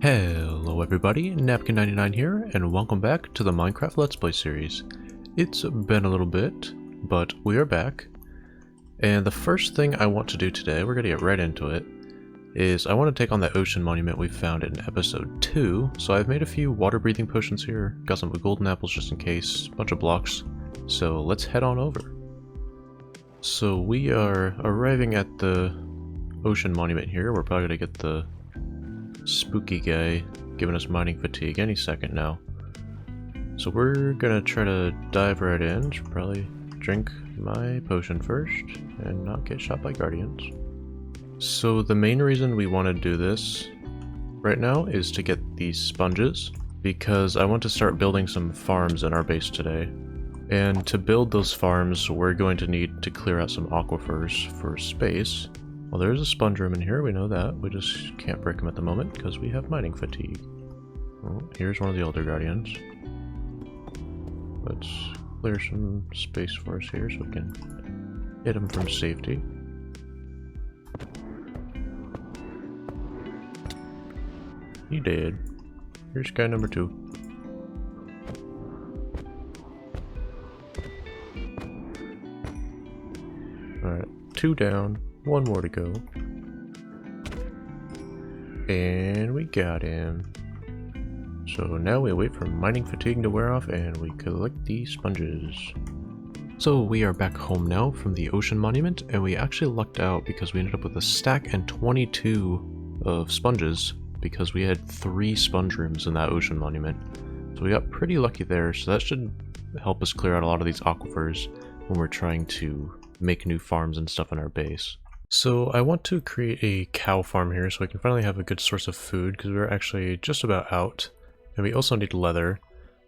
Hello everybody, Napkin99 here, and welcome back to the Minecraft Let's Play series. It's been a little bit, but we are back. And the first thing I want to do today, we're going to get right into it, is I want to take on that ocean monument we found in episode 2. So I've made a few water breathing potions here, got some golden apples just in case, a bunch of blocks. So let's head on over. So we are arriving at the ocean monument here. We're probably going to get the spooky guy giving us mining fatigue any second now. So we're gonna try to dive right in. Should probably drink my potion first and not get shot by guardians. So the main reason we want to do this right now is to get these sponges, because I want to start building some farms in our base today. And to build those farms, we're going to need to clear out some aquifers for space. Well, there's a sponge room in here, we know that. We just can't break them at the moment because we have mining fatigue. Well, here's one of the Elder Guardians. Let's clear some space for us here so we can hit him from safety. He did. Here's guy number 2. Alright, 2 down. 1 more to go. And we got him. So now we wait for mining fatigue to wear off and we collect these sponges. So we are back home now from the ocean monument, and we actually lucked out because we ended up with a stack and 22 of sponges because we had 3 sponge rooms in that ocean monument. So we got pretty lucky there, so that should help us clear out a lot of these aquifers when we're trying to make new farms and stuff in our base. So I want to create a cow farm here so we can finally have a good source of food, because we're actually just about out. And we also need leather.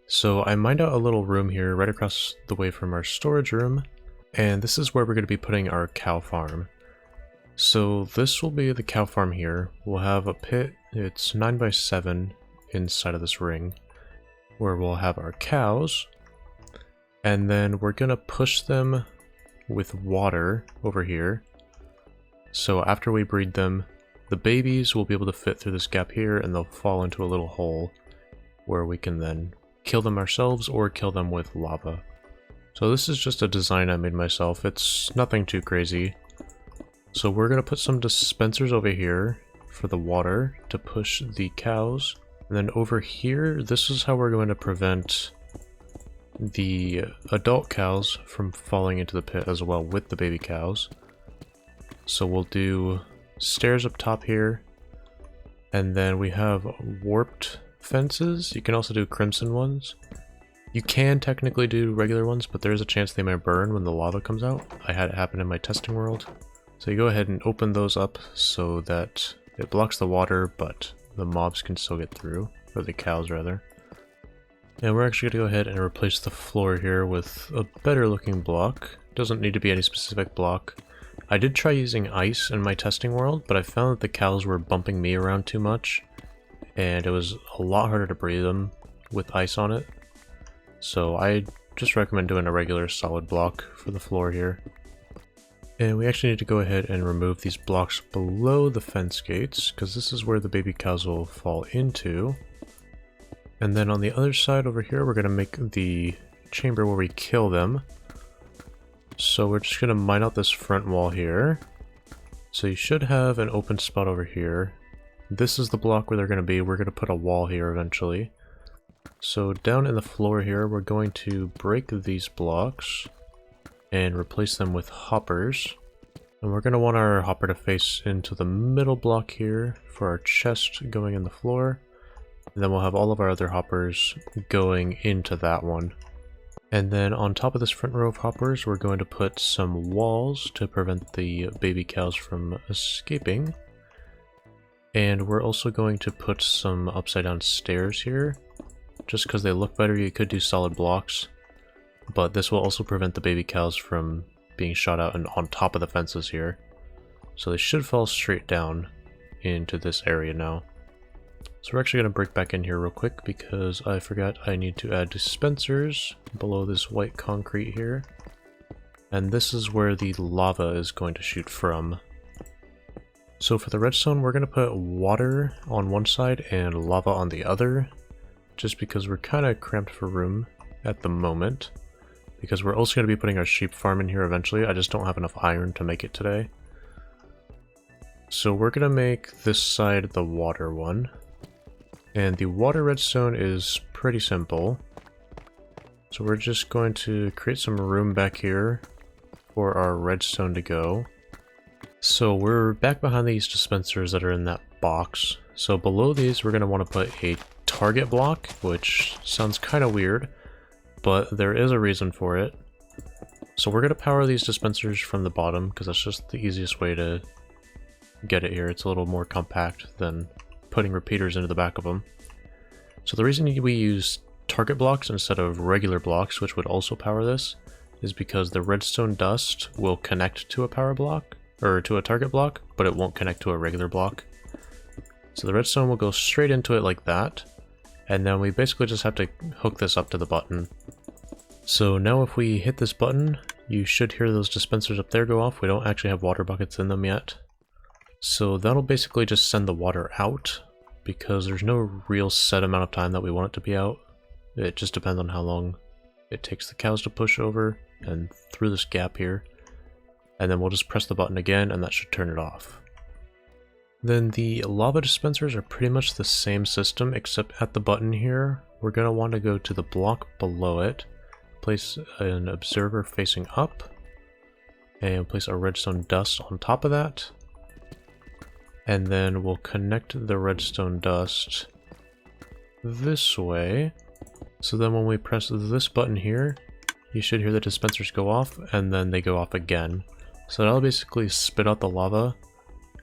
So I mined out a little room here right across the way from our storage room. And this is where we're going to be putting our cow farm. So this will be the cow farm here. We'll have a pit, it's 9 by 7 inside of this ring, where we'll have our cows. And then we're going to push them with water over here. So after we breed them, the babies will be able to fit through this gap here and they'll fall into a little hole where we can then kill them ourselves or kill them with lava. So this is just a design I made myself. It's nothing too crazy. So we're going to put some dispensers over here for the water to push the cows. And then over here, this is how we're going to prevent the adult cows from falling into the pit as well with the baby cows. So we'll do stairs up top here, and then we have warped fences. You can also do crimson ones. You can technically do regular ones, but there's a chance they might burn when the lava comes out. I had it happen in my testing world. So you go ahead and open those up so that it blocks the water, but the mobs can still get through, or the cows rather. And we're actually going to go ahead and replace the floor here with a better looking block. Doesn't need to be any specific block. I did try using ice in my testing world, but I found that the cows were bumping me around too much, and it was a lot harder to breed them with ice on it. So I just recommend doing a regular solid block for the floor here. And we actually need to go ahead and remove these blocks below the fence gates, because this is where the baby cows will fall into. And then on the other side over here, we're going to make the chamber where we kill them. So we're just going to mine out this front wall here. So you should have an open spot over here. This is the block where they're going to be. We're going to put a wall here eventually. So down in the floor here, we're going to break these blocks and replace them with hoppers. And we're going to want our hopper to face into the middle block here for our chest going in the floor. And then we'll have all of our other hoppers going into that one. And then on top of this front row of hoppers, we're going to put some walls to prevent the baby cows from escaping. And we're also going to put some upside down stairs here. Just because they look better, you could do solid blocks. But this will also prevent the baby cows from being shot out and on top of the fences here. So they should fall straight down into this area now. So we're actually going to break back in here real quick because I forgot I need to add dispensers below this white concrete here. And this is where the lava is going to shoot from. So for the redstone, we're going to put water on one side and lava on the other, just because we're kind of cramped for room at the moment. Because we're also going to be putting our sheep farm in here eventually. I just don't have enough iron to make it today. So we're going to make this side the water one. And the water redstone is pretty simple. So we're just going to create some room back here for our redstone to go. So we're back behind these dispensers that are in that box. So below these, we're going to want to put a target block, which sounds kind of weird, but there is a reason for it. So we're going to power these dispensers from the bottom, because that's just the easiest way to get it here. It's a little more compact than putting repeaters into the back of them. So the reason we use target blocks instead of regular blocks, which would also power this, is because the redstone dust will connect to a power block, or to a target block, but it won't connect to a regular block. So the redstone will go straight into it like that, and then we basically just have to hook this up to the button. So now if we hit this button, you should hear those dispensers up there go off. We don't actually have water buckets in them yet. So that'll basically just send the water out, because there's no real set amount of time that we want it to be out. It just depends on how long it takes the cows to push over and through this gap here. And then we'll just press the button again and that should turn it off. Then the lava dispensers are pretty much the same system, except at the button here, we're going to want to go to the block below it, place an observer facing up, and place a redstone dust on top of that. And then we'll connect the redstone dust this way. So then when we press this button here, you should hear the dispensers go off, and then they go off again. So that'll basically spit out the lava,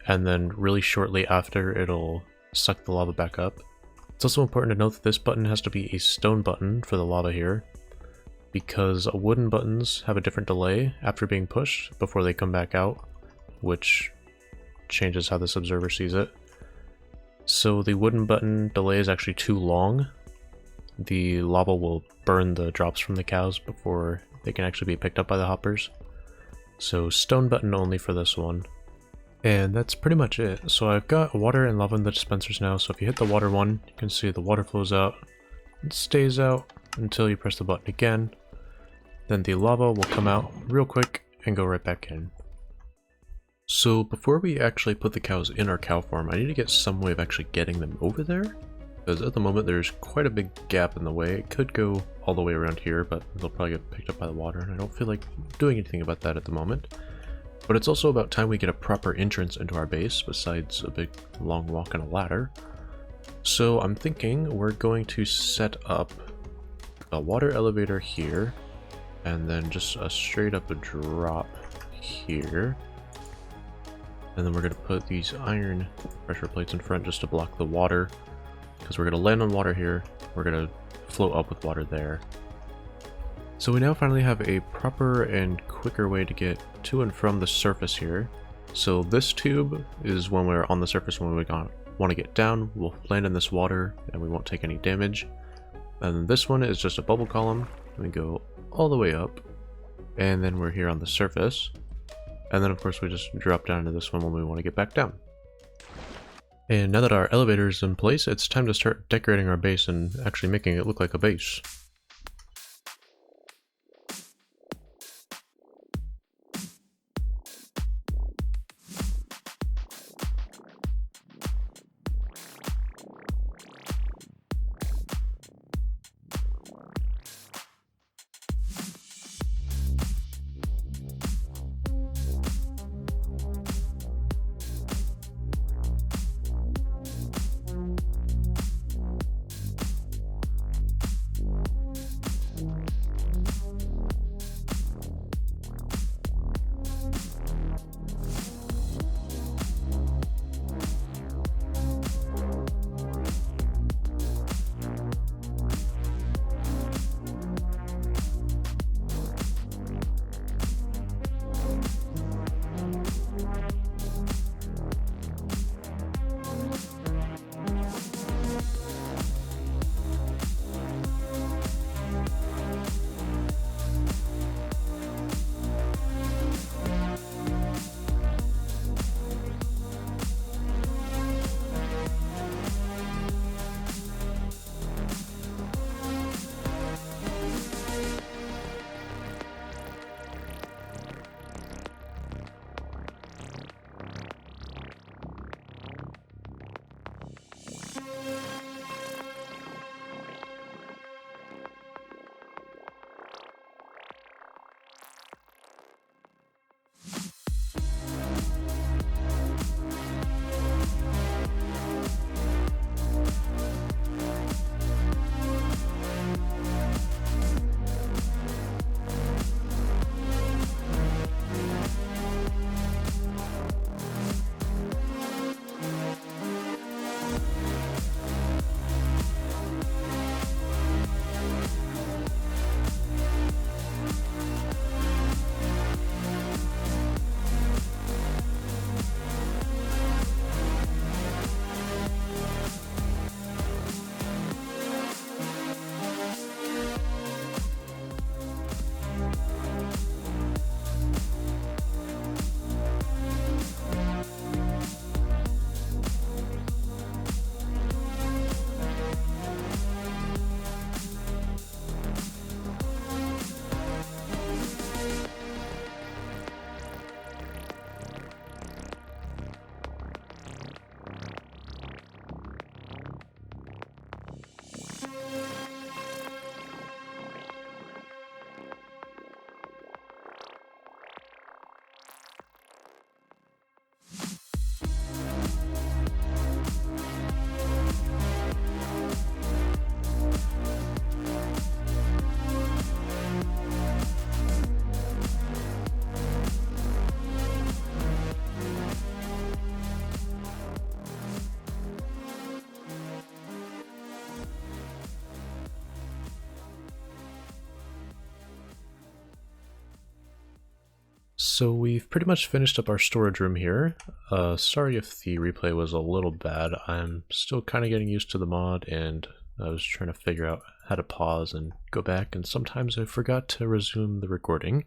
and then really shortly after it'll suck the lava back up. It's also important to note that this button has to be a stone button for the lava here, because wooden buttons have a different delay after being pushed before they come back out, which changes how this observer sees it. So the wooden button delay is actually too long. The lava will burn the drops from the cows before they can actually be picked up by the hoppers. So stone button only for this one. And that's pretty much it. So I've got water and lava in the dispensers now, so if you hit the water one, you can see the water flows out. It stays out until you press the button again. Then the lava will come out real quick and go right back in. So before we actually put the cows in our cow farm, I need to get some way of actually getting them over there. Because at the moment there's quite a big gap in the way. It could go all the way around here, but they'll probably get picked up by the water, and I don't feel like doing anything about that at the moment. But it's also about time we get a proper entrance into our base, besides a big long walk and a ladder. So I'm thinking we're going to set up a water elevator here, and then just a straight up drop here. And then we're going to put these iron pressure plates in front just to block the water. Because we're going to land on water here, we're going to float up with water there. So we now finally have a proper and quicker way to get to and from the surface here. So this tube is when we're on the surface. When we want to get down, we'll land in this water and we won't take any damage. And then this one is just a bubble column. We go all the way up, and then we're here on the surface. And then of course we just drop down into this one when we want to get back down. And now that our elevator is in place, it's time to start decorating our base and actually making it look like a base. So we've pretty much finished up our storage room here. Sorry if the replay was a little bad. I'm still kind of getting used to the mod, and I was trying to figure out how to pause and go back, and sometimes I forgot to resume the recording.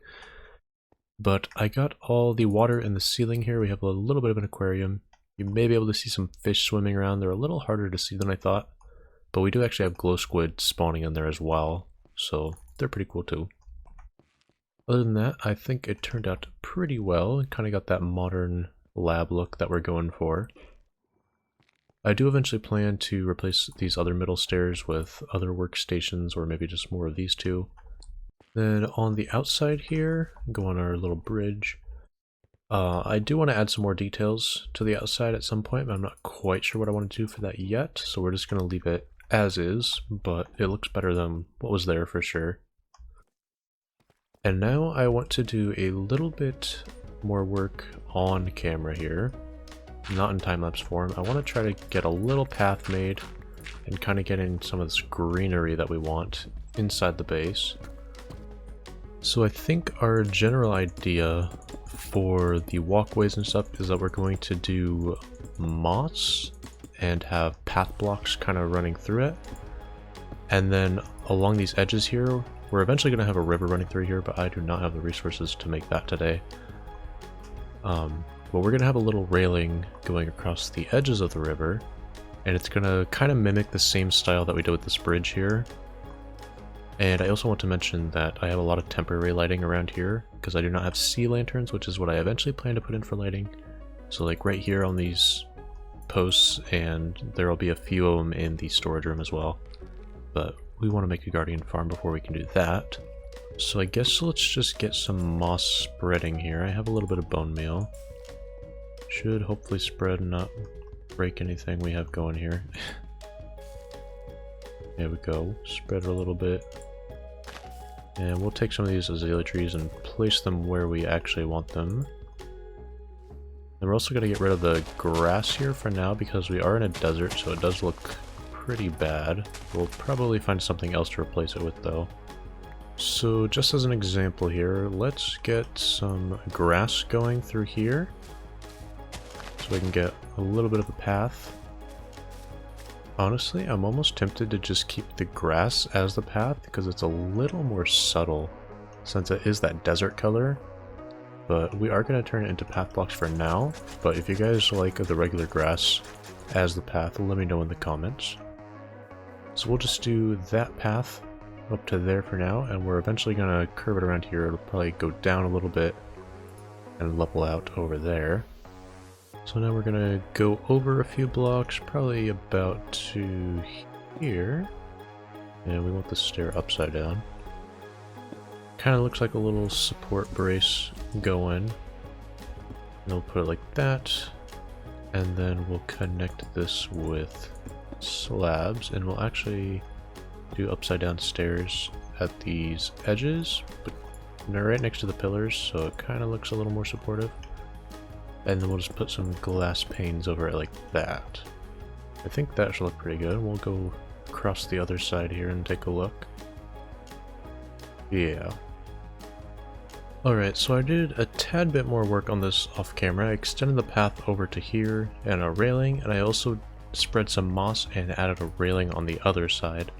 But I got all the water in the ceiling here. We have a little bit of an aquarium. You may be able to see some fish swimming around. They're a little harder to see than I thought, but we do actually have glow squid spawning in there as well, so they're pretty cool too. Other than that, I think it turned out pretty well. It kind of got that modern lab look that we're going for. I do eventually plan to replace these other middle stairs with other workstations, or maybe just more of these two. Then on the outside here, go on our little bridge. I do want to add some more details to the outside at some point, but I'm not quite sure what I want to do for that yet, so we're just going to leave it as is, but it looks better than what was there for sure. And now I want to do a little bit more work on camera here, not in time-lapse form. I want to try to get a little path made and kind of get in some of this greenery that we want inside the base. So I think our general idea for the walkways and stuff is that we're going to do moss and have path blocks kind of running through it. And then along these edges here, we're eventually going to have a river running through here, but I do not have the resources to make that today. But we're going to have a little railing going across the edges of the river, and it's going to kind of mimic the same style that we did with this bridge here. And I also want to mention that I have a lot of temporary lighting around here, because I do not have sea lanterns, which is what I eventually plan to put in for lighting. So like right here on these posts, and there will be a few of them in the storage room as well. But we want to make a guardian farm before we can do that. So I guess let's just get some moss spreading here. I have a little bit of bone meal. Should hopefully spread and not break anything we have going here. There we go. Spread a little bit. And we'll take some of these azalea trees and place them where we actually want them. And we're also going to get rid of the grass here for now because we are in a desert, so it does look pretty bad. We'll probably find something else to replace it with though. So just as an example here, let's get some grass going through here so we can get a little bit of a path. Honestly, I'm almost tempted to just keep the grass as the path because it's a little more subtle since it is that desert color. But we are going to turn it into path blocks for now. But if you guys like the regular grass as the path, let me know in the comments. So we'll just do that path up to there for now, and we're eventually going to curve it around here. It'll probably go down a little bit and level out over there. So now we're going to go over a few blocks, probably about to here. And we want the stair upside down. Kind of looks like a little support brace going. And we'll put it like that. And then we'll connect this with slabs, and we'll actually do upside down stairs at these edges, but they're right next to the pillars, so it kind of looks a little more supportive. And then we'll just put some glass panes over it like that. I think that should look pretty good. We'll go across the other side here and take a look. Yeah. Alright, so I did a tad bit more work on this off camera. I extended the path over to here and a railing, and I also spread some moss and added a railing on the other side.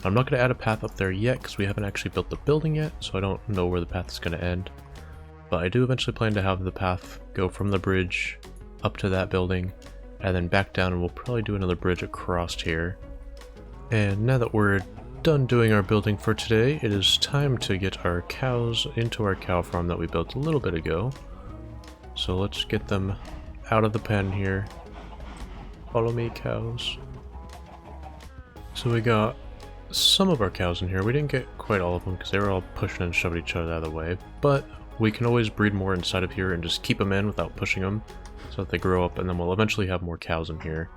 I'm not going to add a path up there yet because we haven't actually built the building yet, so I don't know where the path is going to end. But I do eventually plan to have the path go from the bridge up to that building and then back down, and we'll probably do another bridge across here. And now that we're done doing our building for today, it is time to get our cows into our cow farm that we built a little bit ago. So let's get them out of the pen here. Follow me, cows. So we got some of our cows in here. We didn't get quite all of them because they were all pushing and shoving each other out of the way, but we can always breed more inside of here and just keep them in without pushing them so that they grow up, and then we'll eventually have more cows in here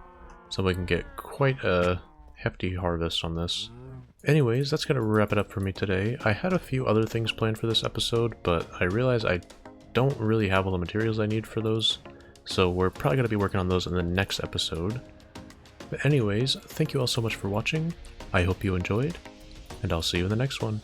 so we can get quite a hefty harvest on this. Anyways, that's going to wrap it up for me today. I had a few other things planned for this episode, but I realized I don't really have all the materials I need for those, so we're probably going to be working on those in the next episode. But anyways, thank you all so much for watching. I hope you enjoyed, and I'll see you in the next one.